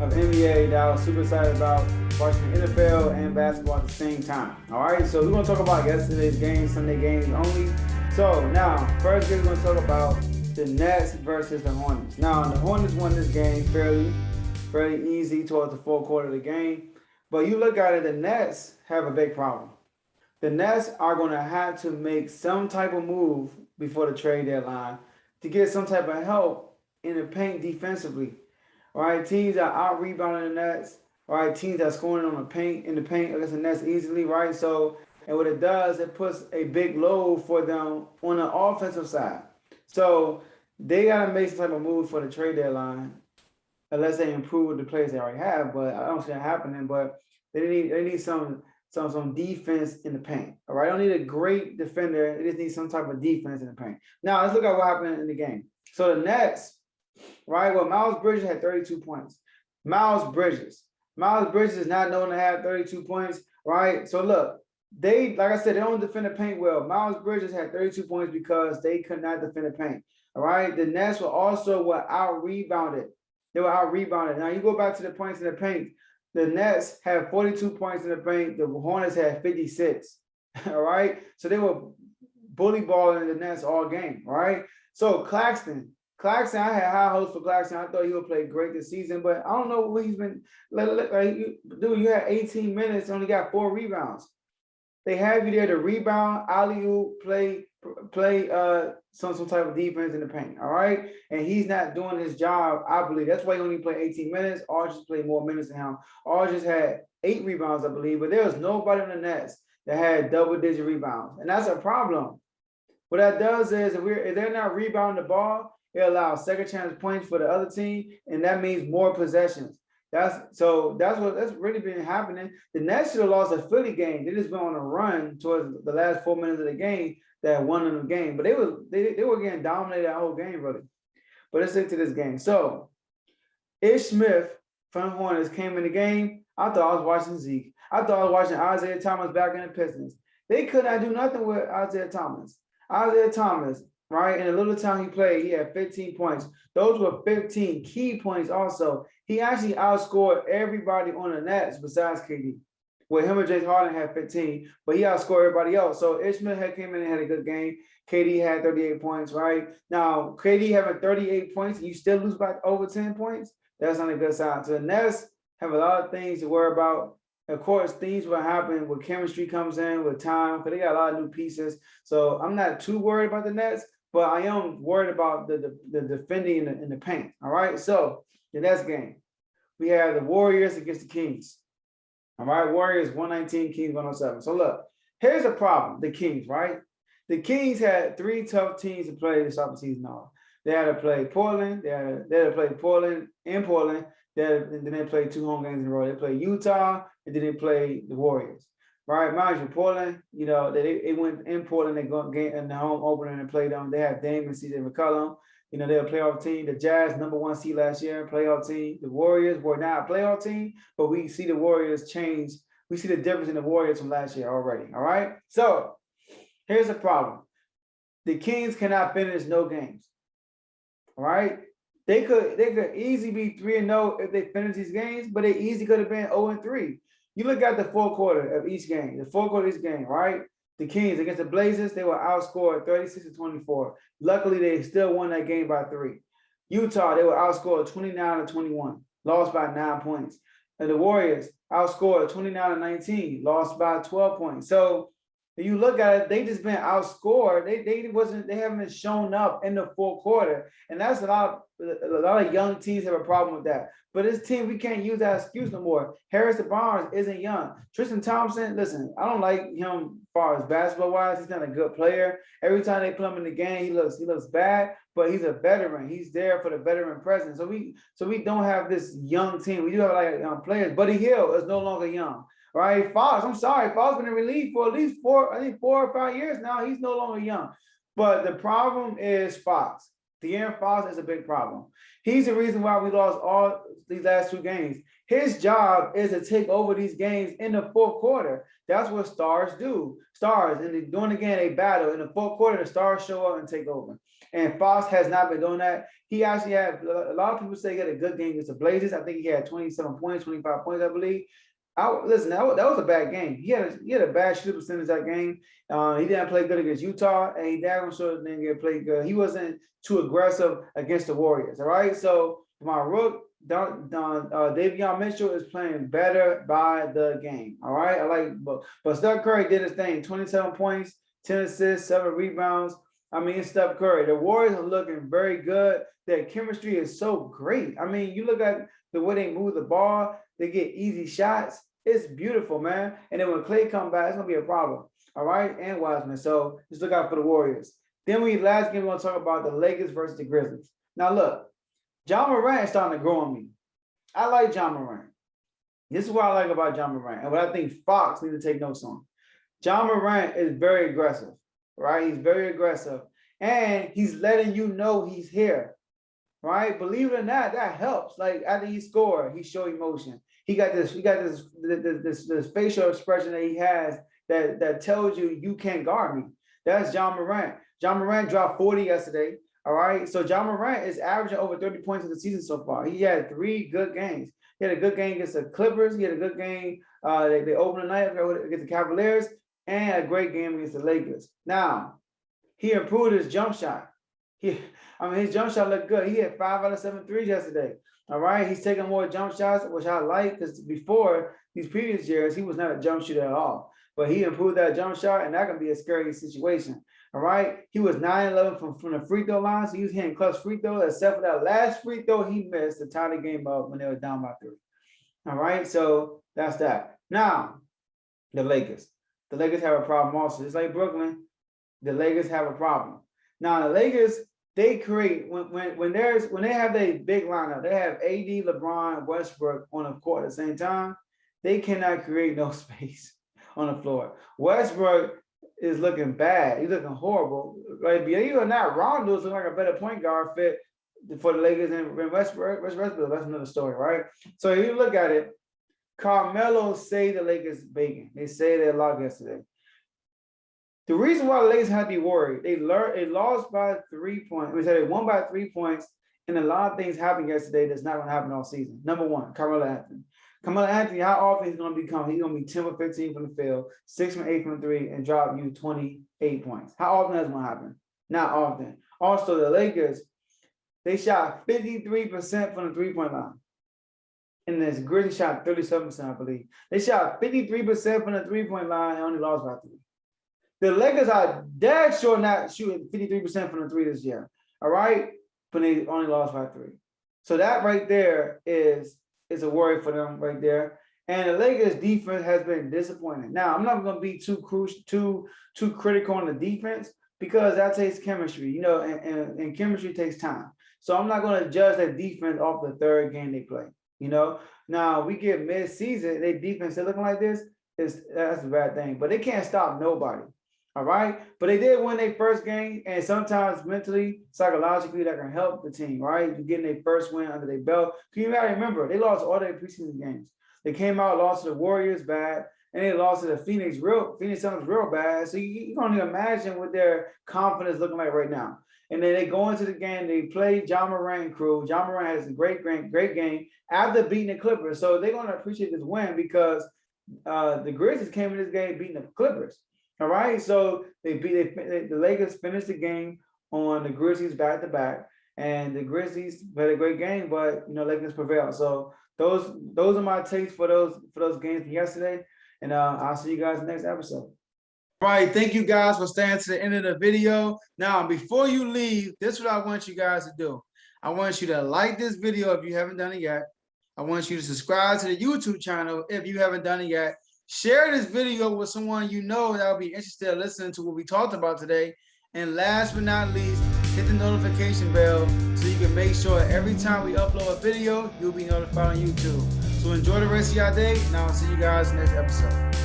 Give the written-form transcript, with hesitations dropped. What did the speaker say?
of NBA that I was super excited about watching the NFL and basketball at the same time. All right, so we're gonna talk about yesterday's game, Sunday games only. So now, first game we're gonna talk about the Nets versus the Hornets. Now the Hornets won this game fairly easy towards the fourth quarter of the game. But you look at it, the Nets have a big problem. The Nets are going to have to make some type of move before the trade deadline to get some type of help in the paint defensively. All right, teams that out rebounding the Nets. All right, teams that scoring on the paint in the paint against the Nets easily. Right, so and what it does, it puts a big load for them on the offensive side. So they got to make some type of move for the trade deadline, unless they improve the players they already have. But I don't see that happening. But they need some defense in the paint. All right, I don't need a great defender. They just need some type of defense in the paint. Now let's look at what happened in the game. So the Nets, right? Well, Miles Bridges had 32 points. Miles Bridges is not known to have 32 points, right? So look, like I said, they don't defend the paint well. Miles Bridges had 32 points because they could not defend the paint. All right, the Nets were out rebounded. They were out rebounded. Now you go back to the points in the paint. The Nets had 42 points in the paint. The Hornets had 56. All right. So they were bully balling the Nets all game. All right. So Claxton, I had high hopes for Claxton. I thought he would play great this season, but I don't know what he's been like. Dude, you had 18 minutes, only got 4 rebounds. They have you there to rebound, alley-oop, play some type of defense in the paint, all right? And he's not doing his job, I believe. That's why he only played 18 minutes. Archie played more minutes than him. Archie had 8 rebounds, I believe, but there was nobody on the Nets that had double-digit rebounds, and that's a problem. What that does is if they're not rebounding the ball, it allows second chance points for the other team, and that means more possessions. That's what's really been happening. The Nets should have lost a Philly game. They just went on a run towards the last 4 minutes of the game that won them the game. But they were getting dominated that whole game, really. But let's stick to this game. So Ish Smith from the Hornets came in the game. I thought I was watching Zeke. I thought I was watching Isaiah Thomas back in the Pistons. They could not do nothing with Isaiah Thomas. Right? In the little time he played, he had 15 points. Those were 15 key points also. He actually outscored everybody on the Nets besides KD. Well, him and James Harden had 15, but he outscored everybody else. So Ishmael came in and had a good game. KD had 38 points, right? Now, KD having 38 points, and you still lose by over 10 points, that's not a good sign. So the Nets have a lot of things to worry about. Of course, things will happen when chemistry comes in, with time, because they got a lot of new pieces. So I'm not too worried about the Nets, but I am worried about the defending in the paint, all right? So the next game, we have the Warriors against the Kings. All right, Warriors 119, Kings 107. So look, here's the problem, the Kings, right? The Kings had 3 tough teams to play this offseason off. They had to play Portland, they had to play Portland in Portland, then they played 2 home games in a row. They played Utah, and then they played the Warriors. Right, mind you, Portland, they went in Portland, they go game in the home opener and played them. They have Dame and CJ McCollum. They're a playoff team. The Jazz, #1 seed last year, playoff team. The Warriors were not a playoff team, but we see the Warriors change. We see the difference in the Warriors from last year already. All right. So here's the problem: the Kings cannot finish no games. All right. They could easily be 3-0 if they finish these games, but they easily could have been 0-3. You look at the fourth quarter of each game, right? The Kings against the Blazers, they were outscored 36-24. Luckily, they still won that game by 3. Utah, they were outscored 29-21, lost by 9 points. And the Warriors outscored 29-19, lost by 12 points. So if you look at it, they just been outscored. They haven't been shown up in the fourth quarter. And that's a lot of young teams have a problem with that. But this team, we can't use that excuse no more. Harrison Barnes isn't young. Tristan Thompson, listen, I don't like him as far as basketball-wise. He's not a good player. Every time they put him in the game, he looks bad, but he's a veteran. He's there for the veteran presence. So we don't have this young team. We do have like young players. Buddy Hield is no longer young. Right, Fox, I'm sorry, Fox been in relief for at least 4 or 5 years now. He's no longer young. But the problem is Fox. De'Aaron Fox is a big problem. He's the reason why we lost all these last 2 games. His job is to take over these games in the fourth quarter. That's what stars do. Stars, and they're doing again a battle. In the fourth quarter, the stars show up and take over. And Fox has not been doing that. He actually had, a lot of people say he had a good game against the Blazers. I think he had 27 points, 25 points, I believe. Listen, that was a bad game. He had a bad shooting percentage that game. He didn't play good against Utah, and he didn't get played good. He wasn't too aggressive against the Warriors. All right, so my rook, Davion Mitchell is playing better by the game. All right, I like, but Steph Curry did his thing: 27 points, 10 assists, 7 rebounds. I mean, it's Steph Curry. The Warriors are looking very good. Their chemistry is so great. I mean, you look at the way they move the ball, they get easy shots. It's beautiful, man. And then when Klay comes back, it's gonna be a problem. All right, and Wiseman. So just look out for the Warriors. Then last game we're gonna talk about the Lakers versus the Grizzlies. Now look, John Morant is starting to grow on me. I like John Morant. This is what I like about John Morant, and what I think Fox needs to take notes on. John Morant is very aggressive, right? He's very aggressive, and he's letting you know he's here, right? Believe it or not, that helps. Like after he scored, he showed emotion. He got this facial expression that he has that tells you can't guard me. That's John Morant. John Morant dropped 40 yesterday. All right. So John Morant is averaging over 30 points in the season so far. He had 3 good games. He had a good game against the Clippers. He had a good game. They opened the night against the Cavaliers, and a great game against the Lakers. Now, he improved his jump shot. His jump shot looked good. He had 5 out of 7 threes yesterday. All right. He's taking more jump shots, which I like, because before these previous years, he was not a jump shooter at all. But he improved that jump shot, and that can be a scary situation. All right. He was 9-11 from the free throw line. So he was hitting clutch free throws, except for that last free throw he missed to tie the game up when they were down by 3. All right. So that's that. Now, the Lakers. The Lakers have a problem also. Just like Brooklyn, the Lakers have a problem. Now, the Lakers, they create, when they have their big lineup, they have AD, LeBron, Westbrook on the court at the same time, they cannot create no space on the floor. Westbrook is looking bad. He's looking horrible. Like, believe it or not, Rondo's looking like a better point guard fit for the Lakers than Westbrook. That's another story, right? So if you look at it, Carmelo saved the Lakers bacon. They say they lost yesterday. The reason why the Lakers had to be worried, they lost by 3 points. They won by 3 points, and a lot of things happened yesterday that's not going to happen all season. Number one, Carmelo Anthony. Carmelo Anthony, how often he's going to become? He's going to be 10 or 15 from the field, 6 from 8 from 3, and drop you 28 points. How often that's going to happen? Not often. Also, the Lakers, they shot 53% from the 3-point line. And this Grizzlies shot 37%, I believe. They shot 53% from the 3-point line and only lost by 3. The Lakers are dead sure not shooting 53% from the 3 this year. All right? But they only lost by 3. So that right there is a worry for them right there. And the Lakers defense has been disappointing. Now, I'm not going to be too critical on the defense, because that takes chemistry, you know, and chemistry takes time. So I'm not going to judge their defense off the 3rd game they play, you know. Now, we get mid-season, their defense, they're looking like this, that's a bad thing. But they can't stop nobody. All right. But they did win their first game, and sometimes mentally, psychologically, that can help the team, right? You're getting their first win under their belt. You gotta remember, they lost all their preseason games. They came out, lost to the Warriors bad, and they lost to the Phoenix Suns real bad. So you can only imagine what their confidence looking like right now. And then they go into the game, they play John Morant crew. John Morant has a great game after beating the Clippers. So they're gonna appreciate this win, because the Grizzlies came in this game beating the Clippers. All right, so the Lakers finished the game on the Grizzlies back-to-back, and the Grizzlies had a great game, but you know, Lakers prevailed. So those are my takes for those games from yesterday, and I'll see you guys in the next episode. All right, thank you guys for staying to the end of the video. Now, before you leave, this is what I want you guys to do. I want you to like this video if you haven't done it yet. I want you to subscribe to the YouTube channel if you haven't done it yet. Share this video with someone you know that will be interested in listening to what we talked about today. And last but not least, hit the notification bell so you can make sure every time we upload a video, you'll be notified on YouTube. So enjoy the rest of your day, and I'll see you guys in the next episode.